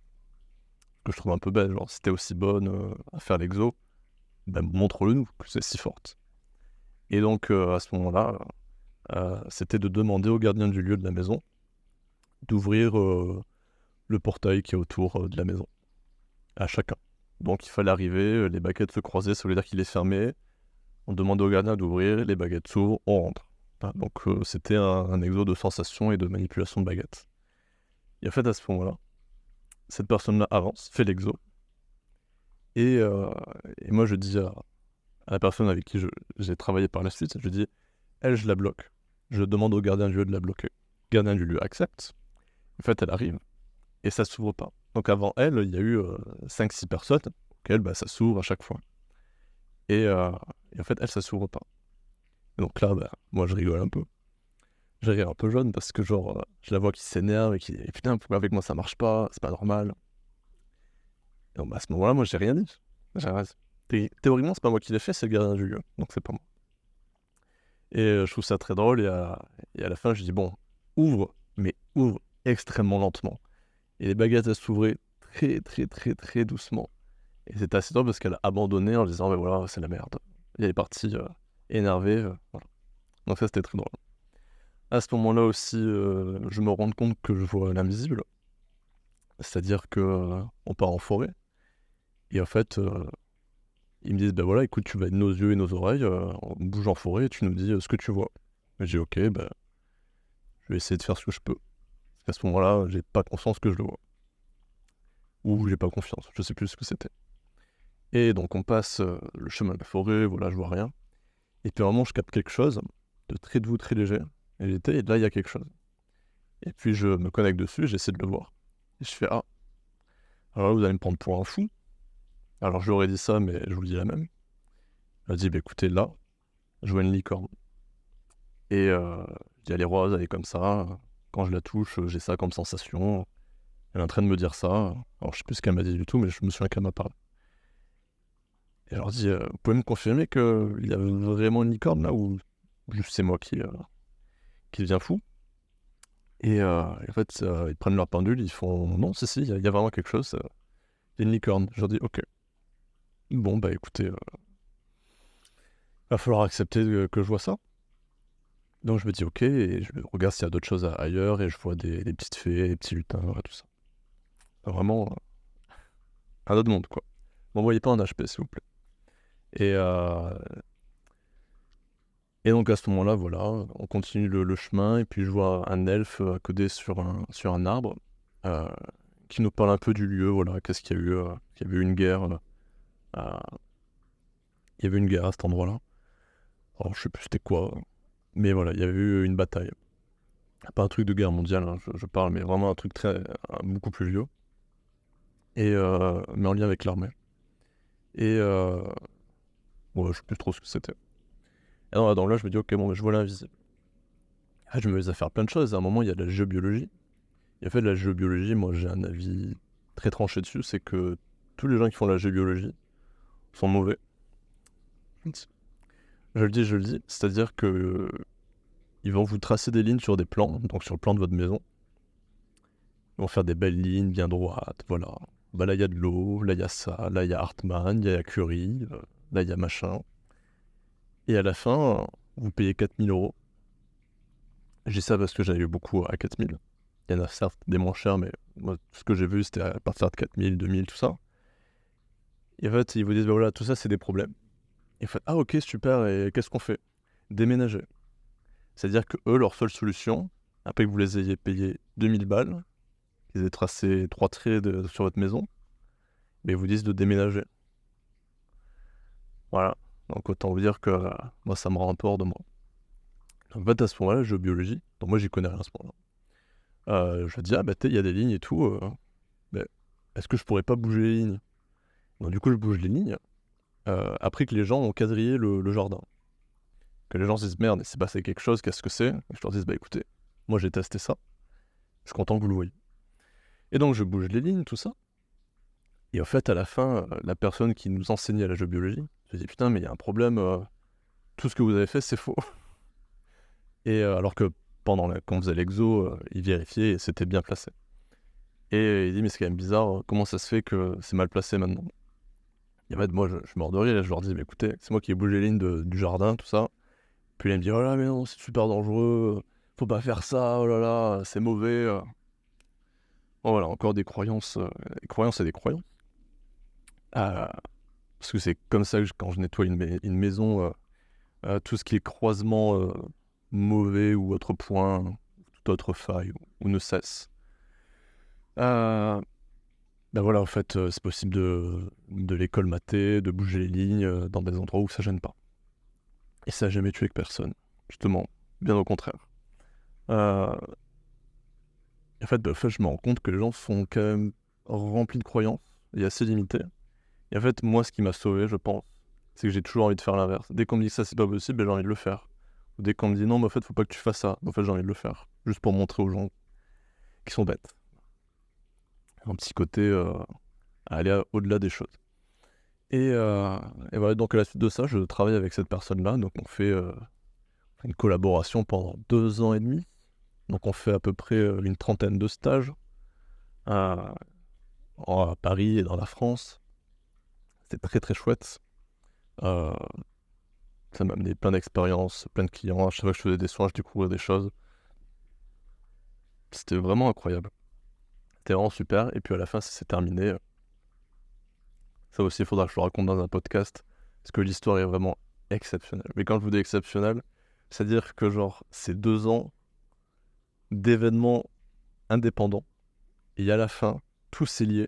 Que je trouve un peu bête, genre si tu aussi bonne, à faire l'exo, bah montre-le nous, que c'est si forte. Et donc à ce moment-là, c'était de demander au gardien du lieu de la maison d'ouvrir, le portail qui est autour, de la maison, à chacun. Donc il fallait arriver, les baguettes se croisaient, ça voulait dire qu'il est fermé. On demandait au gardien d'ouvrir, les baguettes s'ouvrent, on rentre. Voilà, donc c'était un exo de sensation et de manipulation de baguettes. Et en fait, à ce moment-là, cette personne-là avance, fait l'exo, et moi je dis à la personne avec qui j'ai travaillé par la suite, je dis: «Elle, je la bloque. Je demande au gardien du lieu de la bloquer». Le gardien du lieu accepte. En fait, elle arrive et ça s'ouvre pas. Donc avant elle, il y a eu 5-6 personnes auxquelles ça s'ouvre à chaque fois. Et en fait, elle, ça s'ouvre pas. Et donc là, moi, je rigole un peu. Je rigole un peu jaune parce que genre, je la vois qui s'énerve et qui dit: «Putain, pourquoi avec moi ça marche pas? C'est pas normal». Et donc à ce moment-là, moi, j'ai rien dit. J'ai rien dit. Théoriquement, c'est pas moi qui l'ai fait, c'est le gardien du lieu, donc c'est pas moi. Et je trouve ça très drôle et à la fin, je dis: «Bon, ouvre, mais ouvre extrêmement lentement». Et les baguettes, elles s'ouvraient très, très, très, très doucement. Et c'était assez drôle parce qu'elle a abandonné en disant: «Mais voilà, c'est la merde». Et elle est partie, énervée, voilà. Donc ça, c'était très drôle. À ce moment-là aussi, je me rends compte que je vois l'invisible. C'est-à-dire que, on part en forêt et en fait, ils me disent: «Bah, voilà, écoute, tu vas être nos yeux et nos oreilles, on bouge en forêt et tu nous dis, ce que tu vois». Et j'ai dit: «OK, je vais essayer de faire ce que je peux». Parce qu'à ce moment-là, j'ai pas conscience que je le vois. Ou j'ai pas confiance, je sais plus ce que c'était. Et donc on passe, le chemin de la forêt, voilà, je vois rien. Et puis à un moment, je capte quelque chose de très doux, très léger. Et j'étais: «Et là, il y a quelque chose». Et puis je me connecte dessus, j'essaie de le voir. Et je fais: «Ah, alors là, vous allez me prendre pour un fou». Alors je lui aurais dit ça, mais je vous le dis la même. Elle a dit: «Bah, écoutez, là, je vois une licorne». Et je dis: «Elle est rose, elle est comme ça, quand je la touche, j'ai ça comme sensation». Elle est en train de me dire ça, alors je sais plus ce qu'elle m'a dit du tout, mais je me souviens qu'elle m'a parlé. Et je leur dis: «Vous pouvez me confirmer qu'il y a vraiment une licorne là ou juste c'est moi qui deviens fou?» Et en fait, ils prennent leur pendule, ils font: «Non, si, il y a vraiment quelque chose, il y a une licorne». Je leur dis: «OK. Bon, bah, écoutez, va falloir accepter, que je vois ça». Donc je me dis: «OK» et je regarde s'il y a d'autres choses ailleurs et je vois des petites fées, des petits lutins, tout ça. Vraiment, un autre monde, quoi. M'envoyez pas en HP, s'il vous plaît. Et donc à ce moment-là, voilà, on continue le chemin et puis je vois un elfe, accoudé sur un arbre, heu, qui nous parle un peu du lieu, voilà. Qu'est-ce qu'il y a eu, qu'il y avait eu une guerre, à il y avait une guerre à cet endroit-là. Alors je sais plus c'était quoi, mais voilà, il y avait eu une bataille. Pas un truc de guerre mondiale, hein, je parle, mais vraiment un truc beaucoup plus vieux et mais en lien avec l'armée. Et ouais, je sais plus trop ce que c'était. Et donc là, je me dis: «OK, bon, je vois l'invisible». Ah, je me mets à faire plein de choses. À un moment, il y a de la géobiologie. Et en fait, la géobiologie, moi, j'ai un avis très tranché dessus, c'est que tous les gens qui font la géobiologie sont mauvais. Je le dis, c'est-à-dire que ils vont vous tracer des lignes sur des plans, donc sur le plan de votre maison. Ils vont faire des belles lignes bien droites, voilà. Bah, là, il y a de l'eau, là, il y a ça, là, il y a Hartmann, il y a Curie, là, il y a machin. Et à la fin, vous payez 4 000 €. Je dis ça parce que j'avais eu beaucoup à 4 000. Il y en a certes des moins chers, mais moi, ce que j'ai vu, c'était à partir de 4000, 2000, tout ça. Et en fait, ils vous disent, bah voilà, tout ça, c'est des problèmes. Et vous faites, ah ok, super, et qu'est-ce qu'on fait? Déménager. C'est-à-dire que eux, leur seule solution, après que vous les ayez payé 2000 balles, qu'ils aient tracé 3 traits sur votre maison, mais ils vous disent de déménager. Voilà. Donc autant vous dire que moi, ça me rend un peu hors de moi. En fait, à ce moment-là, géobiologie, donc moi, j'y connais rien à ce moment-là. Je dis, ah bah il y a des lignes et tout, mais est-ce que je pourrais pas bouger les lignes? Donc du coup, je bouge les lignes, après que les gens ont quadrillé le jardin. Que les gens se disent, merde, il s'est passé quelque chose, qu'est-ce que c'est? Et je leur dis, bah écoutez, moi j'ai testé ça, je suis content que vous le voyez. Et donc je bouge les lignes, tout ça. Et en fait, à la fin, la personne qui nous enseignait la géobiologie se dit, putain, mais il y a un problème, tout ce que vous avez fait, c'est faux. Et alors que quand on faisait l'exo, il vérifiait et c'était bien placé. Et il dit, mais c'est quand même bizarre, comment ça se fait que c'est mal placé maintenant? Et en fait, moi, je suis mort de rire et je leur dis, mais écoutez, c'est moi qui ai bougé les lignes du jardin, tout ça. Puis là, il me dit, oh là, mais non, c'est super dangereux, faut pas faire ça, oh là là, c'est mauvais. Bon, voilà, encore des croyances et des croyances. Parce que c'est comme ça que quand je nettoie une maison, tout ce qui est croisement mauvais ou autre point, toute autre faille ou ne cesse. Ben voilà, en fait, c'est possible de les colmater, de bouger les lignes dans des endroits où ça gêne pas. Et ça n'a jamais tué que personne, justement, bien au contraire. En fait, je me rends compte que les gens sont quand même remplis de croyances et assez limités. Et en fait, moi, ce qui m'a sauvé, je pense, c'est que j'ai toujours envie de faire l'inverse. Dès qu'on me dit que ça, c'est pas possible, ben, j'ai envie de le faire. Ou dès qu'on me dit non, mais en fait, faut pas que tu fasses ça, en fait, j'ai envie de le faire. Juste pour montrer aux gens qui sont bêtes. Un petit côté à aller au-delà des choses. Et voilà, donc à la suite de ça, je travaille avec cette personne-là. Donc on fait une collaboration pendant 2 ans et demi. Donc on fait à peu près une trentaine de stages à Paris et dans la France. C'était très très chouette. Euh, Ça m'a amené plein d'expériences, plein de clients. À chaque fois que je faisais des soins, je découvrais des choses. C'était vraiment incroyable. C'était vraiment super. Et puis à la fin, ça s'est terminé. Ça aussi, il faudra que je le raconte dans un podcast. Parce que l'histoire est vraiment exceptionnelle. Mais quand je vous dis exceptionnelle, c'est-à-dire que genre, c'est 2 ans d'événements indépendants. Et à la fin, tout s'est lié.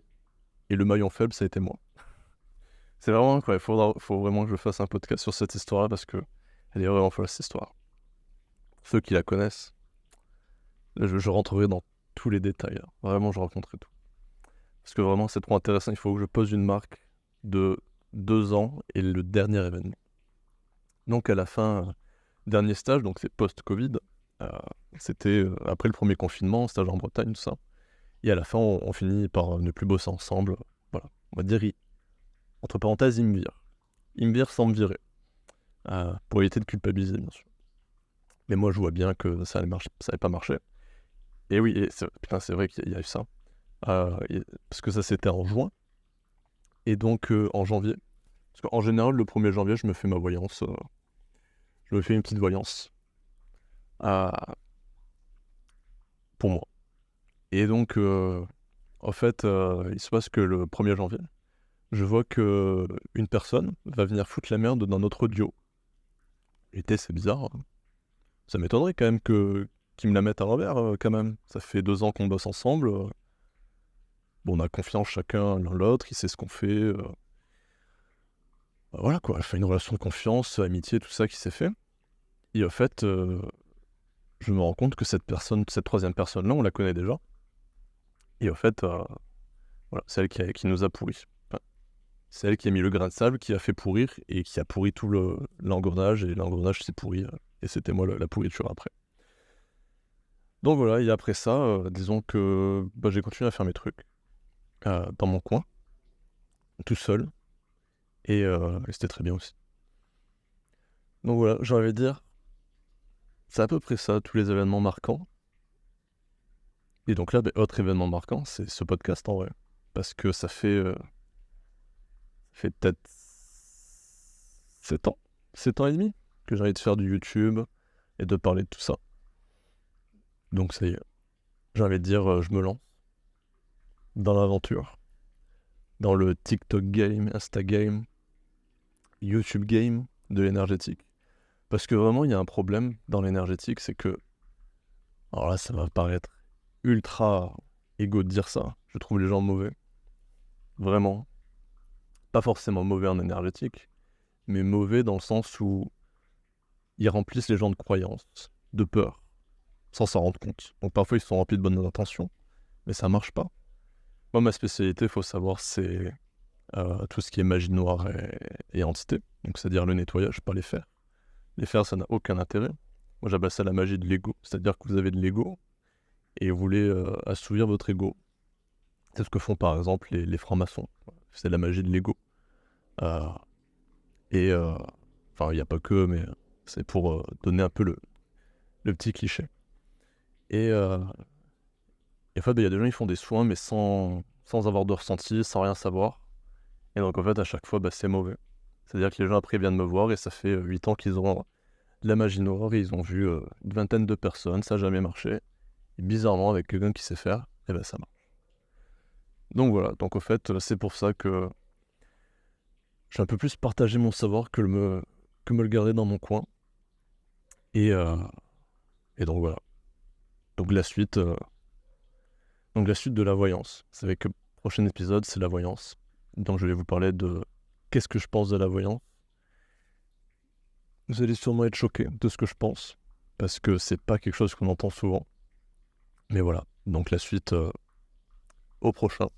Et le maillon faible, ça a été moi. C'est vraiment incroyable. Faut vraiment que je fasse un podcast sur cette histoire-là parce que elle est vraiment folle, cette histoire. Ceux qui la connaissent, je rentrerai dans tous les détails. Hein. Vraiment, je raconterai tout. Parce que vraiment, c'est trop intéressant. Il faut que je pose une marque de 2 ans et le dernier événement. Donc, à la fin, dernier stage, donc c'est post-Covid. C'était après le premier confinement, stage en Bretagne, tout ça. Et à la fin, on finit par ne plus bosser ensemble. Voilà. On va dire, entre parenthèses, il me vire. Il me vire sans me virer. Pour éviter de culpabiliser, bien sûr. Mais moi, je vois bien que ça allait pas marcher. Et oui, putain, c'est vrai qu'il y a eu ça. Parce que ça, c'était en juin. Et donc, en janvier. Parce qu'en général, le 1er janvier, je me fais ma voyance. Je me fais une petite voyance. Pour moi. Et donc, en fait, il se passe que le 1er janvier, je vois que une personne va venir foutre la merde dans notre audio. Et c'est bizarre. Hein. Ça m'étonnerait quand même qu'ils me la mettent à l'envers, quand même. Ça fait 2 ans qu'on bosse ensemble. Bon, on a confiance chacun l'un l'autre, il sait ce qu'on fait. Voilà quoi, une relation de confiance, amitié, tout ça qui s'est fait. Et en fait, je me rends compte que cette troisième personne-là, on la connaît déjà. Et en fait, voilà, c'est elle qui nous a pourris. Enfin, c'est elle qui a mis le grain de sable, qui a fait pourrir et qui a pourri tout l'engrenage. Et l'engrenage s'est pourri. Et c'était moi la pourriture après. Donc voilà, et après ça, disons que j'ai continué à faire mes trucs dans mon coin, tout seul. Et c'était très bien aussi. Donc voilà, j'ai envie de dire, c'est à peu près ça, tous les événements marquants. Et donc là, autre événement marquant, c'est ce podcast en vrai. Parce que ça fait peut-être 7 ans, 7 ans et demi que j'ai envie de faire du YouTube et de parler de tout ça. Donc ça y est, j'ai envie de dire, je me lance dans l'aventure, dans le TikTok game, Insta game, YouTube game de l'énergétique. Parce que vraiment, il y a un problème dans l'énergétique, c'est que, alors là, ça va paraître ultra égo de dire ça, je trouve les gens mauvais. Vraiment. Pas forcément mauvais en énergétique, mais mauvais dans le sens où ils remplissent les gens de croyances, de peur, sans s'en rendre compte. Donc parfois, ils sont remplis de bonnes intentions, mais ça marche pas. Moi, ma spécialité, il faut savoir, c'est tout ce qui est magie noire et entité. Donc c'est-à-dire le nettoyage, pas les fers. Les fers, ça n'a aucun intérêt. Moi, j'appelle ça la magie de l'ego. C'est-à-dire que vous avez de l'ego et vous voulez assouvir votre ego. C'est ce que font par exemple les francs-maçons. C'est la magie de l'ego. Euh, Enfin, il n'y a pas que, mais c'est pour donner un peu le petit cliché. Et en fait, il y a des gens qui font des soins, mais sans avoir de ressenti, sans rien savoir. Et donc, en fait, à chaque fois, c'est mauvais. C'est-à-dire que les gens après viennent me voir et ça fait 8 ans qu'ils ont de la magie noire et ils ont vu une vingtaine de personnes, ça n'a jamais marché. Et bizarrement, avec quelqu'un qui sait faire, ça marche. Donc voilà, donc au fait, c'est pour ça que j'ai un peu plus partagé mon savoir que me le garder dans mon coin. Et donc voilà. Donc la suite de la voyance. C'est avec le prochain épisode, c'est la voyance. Donc je vais vous parler de qu'est-ce que je pense de la voyance. Vous allez sûrement être choqués de ce que je pense, parce que c'est pas quelque chose qu'on entend souvent. Mais voilà, donc la suite au prochain.